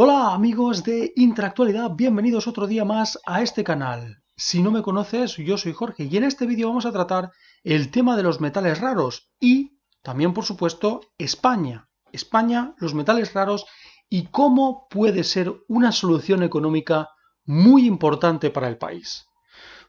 Hola amigos de Intractualidad, bienvenidos otro día más a este canal. Si no me conoces, yo soy Jorge y en este vídeo vamos a tratar el tema de los metales raros y también, por supuesto, España. España, los metales raros y cómo puede ser una solución económica muy importante para el país.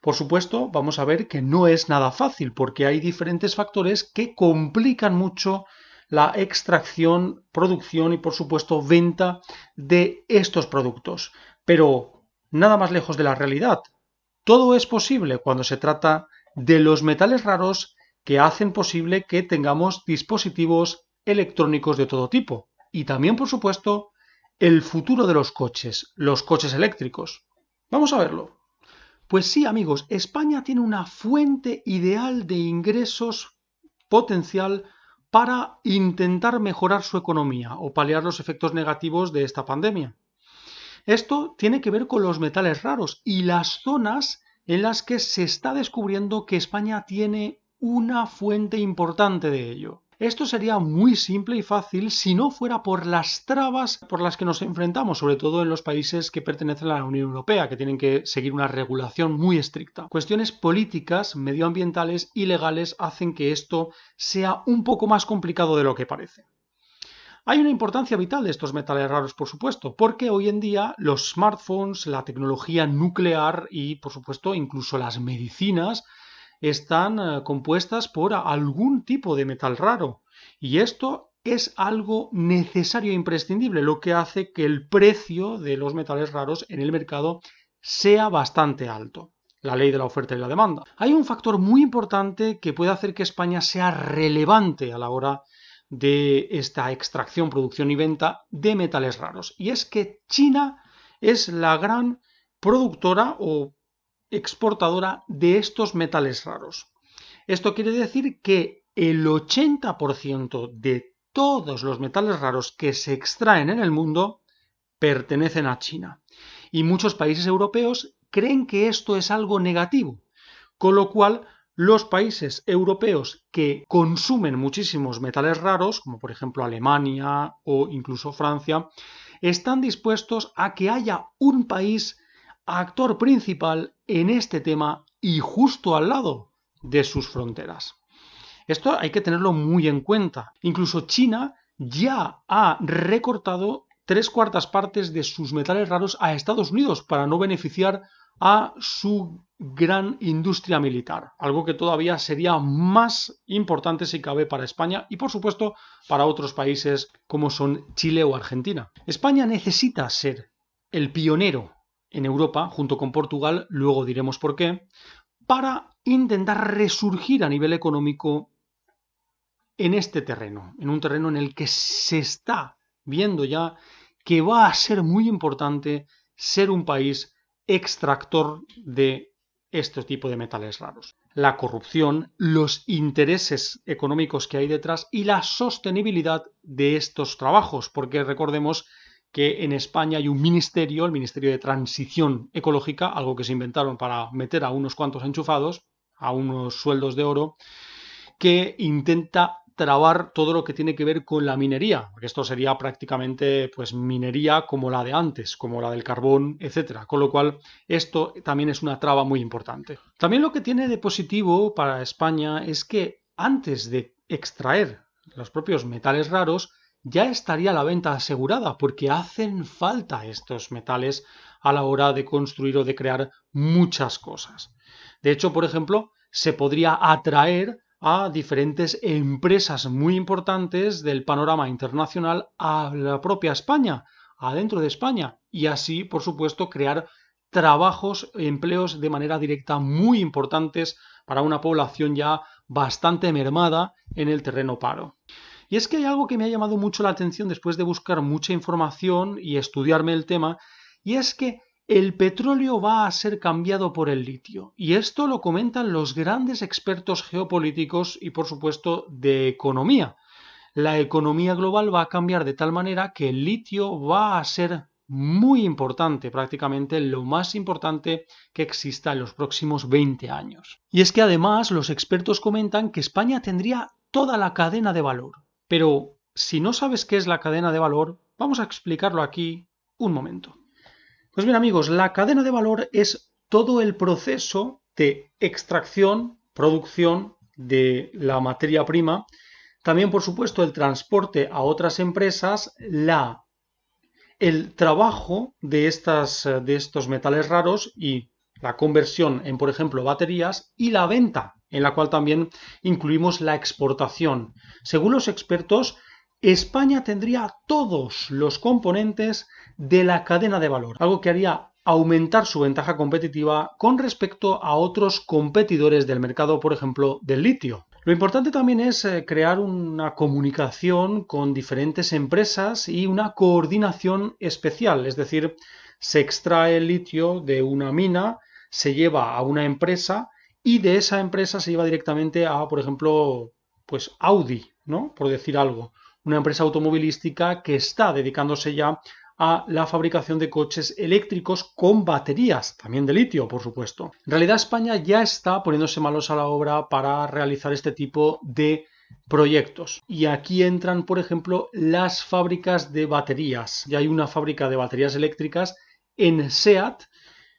Por supuesto, vamos a ver que no es nada fácil porque hay diferentes factores que complican mucho la extracción, producción y, por supuesto, venta de estos productos. Pero nada más lejos de la realidad. Todo es posible cuando se trata de los metales raros que hacen posible que tengamos dispositivos electrónicos de todo tipo. Y también, por supuesto, el futuro de los coches eléctricos. Vamos a verlo. Pues sí, amigos, España tiene una fuente ideal de ingresos potencial para intentar mejorar su economía o paliar los efectos negativos de esta pandemia. Esto tiene que ver con los metales raros y las zonas en las que se está descubriendo que España tiene una fuente importante de ello. Esto sería muy simple y fácil si no fuera por las trabas por las que nos enfrentamos, sobre todo en los países que pertenecen a la Unión Europea, que tienen que seguir una regulación muy estricta. Cuestiones políticas, medioambientales y legales hacen que esto sea un poco más complicado de lo que parece. Hay una importancia vital de estos metales raros, por supuesto, porque hoy en día los smartphones, la tecnología nuclear y, por supuesto, incluso las medicinas están compuestas por algún tipo de metal raro. Y esto es algo necesario e imprescindible, lo que hace que el precio de los metales raros en el mercado sea bastante alto. La ley de la oferta y la demanda. Hay un factor muy importante que puede hacer que España sea relevante a la hora de esta extracción, producción y venta de metales raros. Y es que China es la gran productora o exportadora de estos metales raros. Esto quiere decir que el 80% de todos los metales raros que se extraen en el mundo pertenecen a China. Y muchos países europeos creen que esto es algo negativo, con lo cual los países europeos que consumen muchísimos metales raros, como por ejemplo Alemania o incluso Francia, están dispuestos a que haya un país actor principal en este tema y justo al lado de sus fronteras. Esto hay que tenerlo muy en cuenta. Incluso China ya ha recortado 3/4 de sus metales raros a Estados Unidos para no beneficiar a su gran industria militar, algo que todavía sería más importante si cabe para España y por supuesto para otros países como son Chile o Argentina. España necesita ser el pionero en Europa, junto con Portugal, luego diremos por qué, para intentar resurgir a nivel económico en este terreno, en un terreno en el que se está viendo ya que va a ser muy importante ser un país extractor de este tipo de metales raros. La corrupción, los intereses económicos que hay detrás y la sostenibilidad de estos trabajos, porque recordemos que en España hay un ministerio, el Ministerio de Transición Ecológica, algo que se inventaron para meter a unos cuantos enchufados, a unos sueldos de oro, que intenta trabar todo lo que tiene que ver con la minería, porque esto sería prácticamente pues minería como la de antes, como la del carbón, etcétera, con lo cual esto también es una traba muy importante. También lo que tiene de positivo para España es que antes de extraer los propios metales raros ya estaría la venta asegurada, porque hacen falta estos metales a la hora de construir o de crear muchas cosas. De hecho, por ejemplo, se podría atraer a diferentes empresas muy importantes del panorama internacional a la propia España, adentro de España, y así, por supuesto, crear trabajos, empleos de manera directa muy importantes para una población ya bastante mermada en el terreno paro. Y es que hay algo que me ha llamado mucho la atención después de buscar mucha información y estudiarme el tema, y es que el petróleo va a ser cambiado por el litio. Y esto lo comentan los grandes expertos geopolíticos y, por supuesto, de economía. La economía global va a cambiar de tal manera que el litio va a ser muy importante, prácticamente lo más importante que exista en los próximos 20 años. Y es que además los expertos comentan que España tendría toda la cadena de valor. Pero si no sabes qué es la cadena de valor, vamos a explicarlo aquí un momento. Pues bien amigos, la cadena de valor es todo el proceso de extracción, producción de la materia prima, también por supuesto el transporte a otras empresas, el trabajo de estos metales raros y la conversión en, por ejemplo, baterías y la venta, en la cual también incluimos la exportación. Según los expertos, España tendría todos los componentes de la cadena de valor, algo que haría aumentar su ventaja competitiva con respecto a otros competidores del mercado, por ejemplo, del litio. Lo importante también es crear una comunicación con diferentes empresas y una coordinación especial, es decir, se extrae el litio de una mina, se lleva a una empresa y de esa empresa se lleva directamente a, por ejemplo, pues Audi, ¿no? Por decir algo, una empresa automovilística que está dedicándose ya a la fabricación de coches eléctricos con baterías, también de litio, por supuesto. En realidad España ya está poniéndose manos a la obra para realizar este tipo de proyectos. Y aquí entran, por ejemplo, las fábricas de baterías. Ya hay una fábrica de baterías eléctricas en SEAT,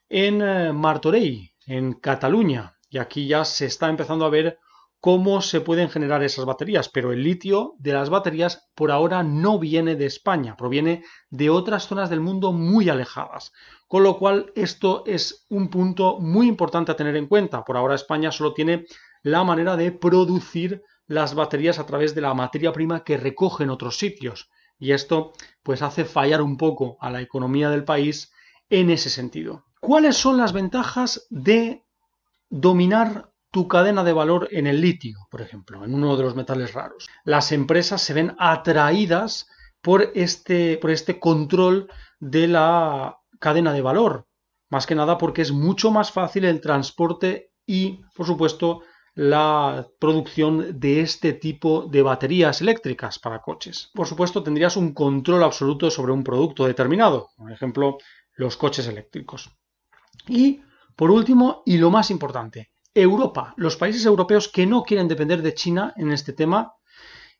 en Martorell, en Cataluña. Y aquí ya se está empezando a ver cómo se pueden generar esas baterías, pero el litio de las baterías por ahora no viene de España, proviene de otras zonas del mundo muy alejadas, con lo cual esto es un punto muy importante a tener en cuenta. Por ahora España solo tiene la manera de producir las baterías a través de la materia prima que recoge en otros sitios, y esto pues hace fallar un poco a la economía del país en ese sentido. ¿Cuáles son las ventajas de dominar tu cadena de valor en el litio, por ejemplo, en uno de los metales raros? Las empresas se ven atraídas por este control de la cadena de valor, más que nada porque es mucho más fácil el transporte y, por supuesto, la producción de este tipo de baterías eléctricas para coches. Por supuesto, tendrías un control absoluto sobre un producto determinado, por ejemplo, los coches eléctricos. Y, por último, y lo más importante, Europa. Los países europeos que no quieren depender de China en este tema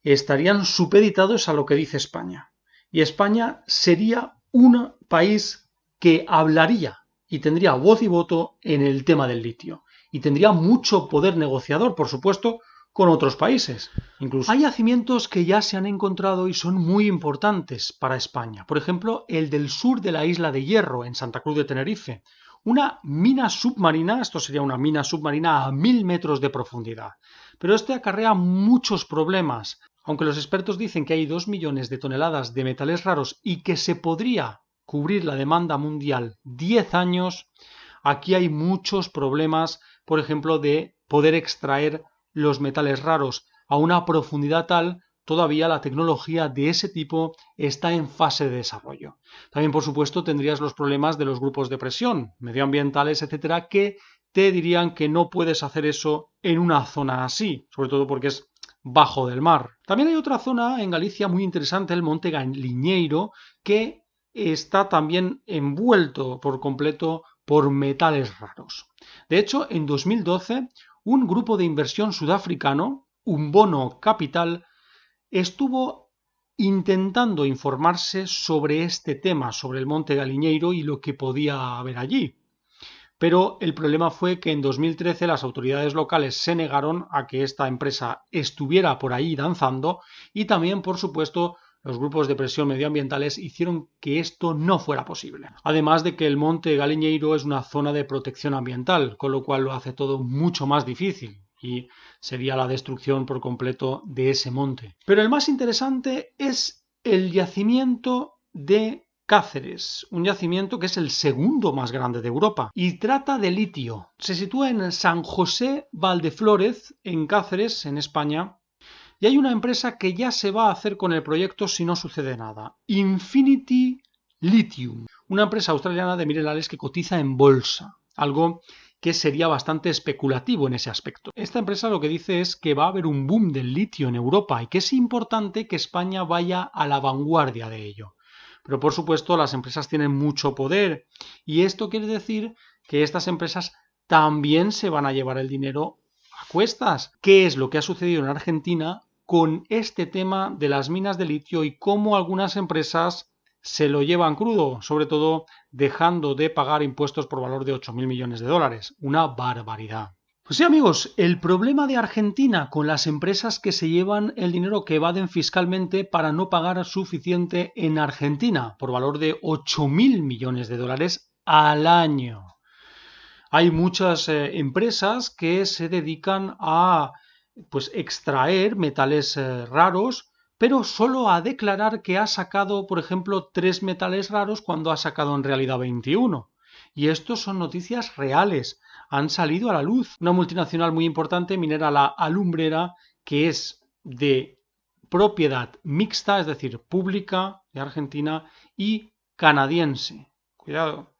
estarían supeditados a lo que dice España. Y España sería un país que hablaría y tendría voz y voto en el tema del litio. Y tendría mucho poder negociador, por supuesto, con otros países. Incluso hay yacimientos que ya se han encontrado y son muy importantes para España. Por ejemplo, el del sur de la isla de Hierro, en Santa Cruz de Tenerife. Una mina submarina, esto sería una mina submarina a 1000 metros de profundidad. Pero este acarrea muchos problemas. Aunque los expertos dicen que hay 2 millones de toneladas de metales raros y que se podría cubrir la demanda mundial 10 años, aquí hay muchos problemas, por ejemplo, de poder extraer los metales raros a una profundidad tal. Todavía la tecnología de ese tipo está en fase de desarrollo. También, por supuesto, tendrías los problemas de los grupos de presión, medioambientales, etcétera, que te dirían que no puedes hacer eso en una zona así, sobre todo porque es bajo del mar. También hay otra zona en Galicia muy interesante, el Monte Galiñeiro, que está también envuelto por completo por metales raros. De hecho, en 2012, un grupo de inversión sudafricano, Umbono Capital, estuvo intentando informarse sobre este tema, sobre el Monte Galiñeiro y lo que podía haber allí. Pero el problema fue que en 2013 las autoridades locales se negaron a que esta empresa estuviera por ahí danzando y también, por supuesto, los grupos de presión medioambientales hicieron que esto no fuera posible. Además de que el Monte Galiñeiro es una zona de protección ambiental, con lo cual lo hace todo mucho más difícil y sería la destrucción por completo de ese monte. Pero el más interesante es el yacimiento de Cáceres, un yacimiento que es el segundo más grande de Europa y trata de litio. Se sitúa en San José Valdeflórez, en Cáceres, en España, y hay una empresa que ya se va a hacer con el proyecto si no sucede nada. Infinity Lithium, una empresa australiana de minerales que cotiza en bolsa, algo que sería bastante especulativo en ese aspecto. Esta empresa lo que dice es que va a haber un boom del litio en Europa y que es importante que España vaya a la vanguardia de ello. Pero por supuesto las empresas tienen mucho poder y esto quiere decir que estas empresas también se van a llevar el dinero a cuestas. ¿Qué es lo que ha sucedido en Argentina con este tema de las minas de litio y cómo algunas empresas se lo llevan crudo, sobre todo dejando de pagar impuestos por valor de 8.000 millones de dólares. Una barbaridad. Pues sí, amigos, el problema de Argentina con las empresas que se llevan el dinero que evaden fiscalmente para no pagar suficiente en Argentina, por valor de 8.000 millones de dólares al año. Hay muchas empresas que se dedican a extraer metales raros, pero solo a declarar que ha sacado, por ejemplo, 3 metales raros cuando ha sacado en realidad 21. Y estos son noticias reales, han salido a la luz. Una multinacional muy importante minera la Alumbrera, que es de propiedad mixta, es decir, pública de Argentina y canadiense. Cuidado.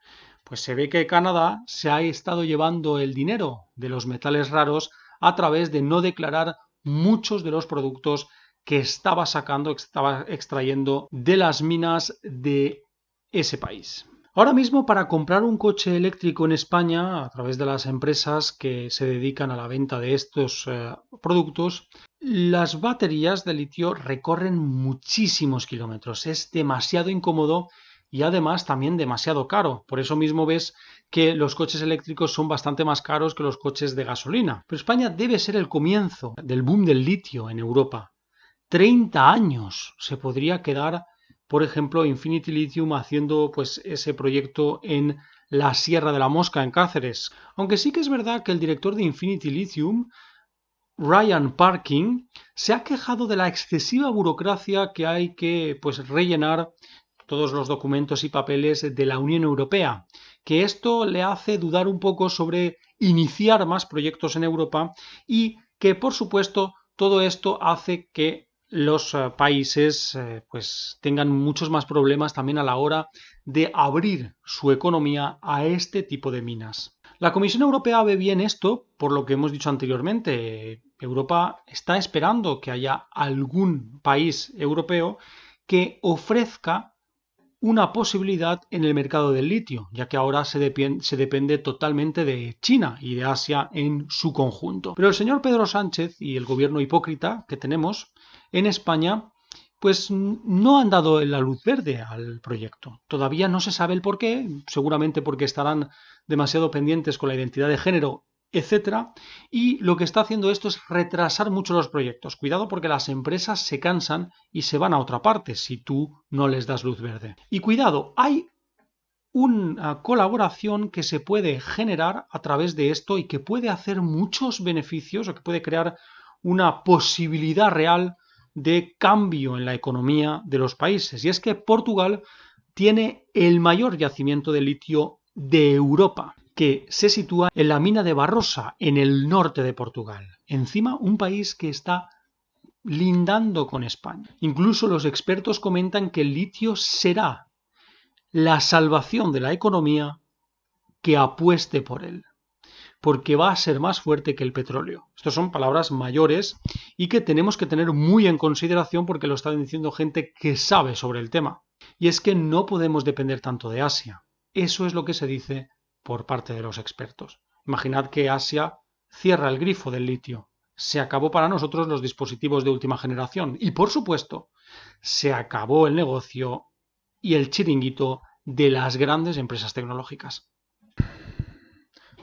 Pues se ve que Canadá se ha estado llevando el dinero de los metales raros a través de no declarar muchos de los productos que estaba extrayendo de las minas de ese país. Ahora mismo, para comprar un coche eléctrico en España, a través de las empresas que se dedican a la venta de estos productos, las baterías de litio recorren muchísimos kilómetros. Es demasiado incómodo y además también demasiado caro. Por eso mismo ves que los coches eléctricos son bastante más caros que los coches de gasolina. Pero España debe ser el comienzo del boom del litio en Europa. 30 años se podría quedar, por ejemplo, Infinity Lithium haciendo ese proyecto en la Sierra de la Mosca, en Cáceres. Aunque sí que es verdad que el director de Infinity Lithium, Ryan Parkin, se ha quejado de la excesiva burocracia que hay que rellenar todos los documentos y papeles de la Unión Europea, que esto le hace dudar un poco sobre iniciar más proyectos en Europa y que, por supuesto, todo esto hace que los países tengan muchos más problemas también a la hora de abrir su economía a este tipo de minas. La Comisión Europea ve bien esto, por lo que hemos dicho anteriormente. Europa está esperando que haya algún país europeo que ofrezca una posibilidad en el mercado del litio, ya que ahora se depende totalmente de China y de Asia en su conjunto. Pero el señor Pedro Sánchez y el gobierno hipócrita que tenemos en España no han dado la luz verde al proyecto. Todavía no se sabe el por qué, seguramente porque estarán demasiado pendientes con la identidad de género, etcétera, y lo que está haciendo esto es retrasar mucho los proyectos. Cuidado, porque las empresas se cansan y se van a otra parte si tú no les das luz verde. Y cuidado, hay una colaboración que se puede generar a través de esto y que puede hacer muchos beneficios, o que puede crear una posibilidad real de cambio en la economía de los países. Y es que Portugal tiene el mayor yacimiento de litio de Europa, que se sitúa en la mina de Barrosa, en el norte de Portugal. Encima, un país que está lindando con España. Incluso los expertos comentan que el litio será la salvación de la economía que apueste por él, porque va a ser más fuerte que el petróleo. Estas son palabras mayores y que tenemos que tener muy en consideración, porque lo están diciendo gente que sabe sobre el tema. Y es que no podemos depender tanto de Asia. Eso es lo que se dice por parte de los expertos. Imaginad que Asia cierra el grifo del litio. Se acabó para nosotros los dispositivos de última generación. Y por supuesto, se acabó el negocio y el chiringuito de las grandes empresas tecnológicas.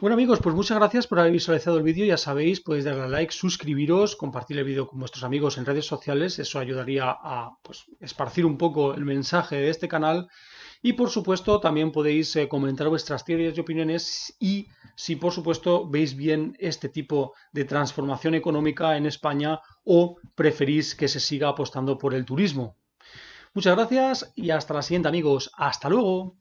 Bueno, amigos, pues muchas gracias por haber visualizado el vídeo. Ya sabéis, podéis darle a like, suscribiros, compartir el vídeo con vuestros amigos en redes sociales. Eso ayudaría a esparcir un poco el mensaje de este canal. Y por supuesto también podéis comentar vuestras teorías y opiniones, y si por supuesto veis bien este tipo de transformación económica en España o preferís que se siga apostando por el turismo. Muchas gracias y hasta la siguiente, amigos. ¡Hasta luego!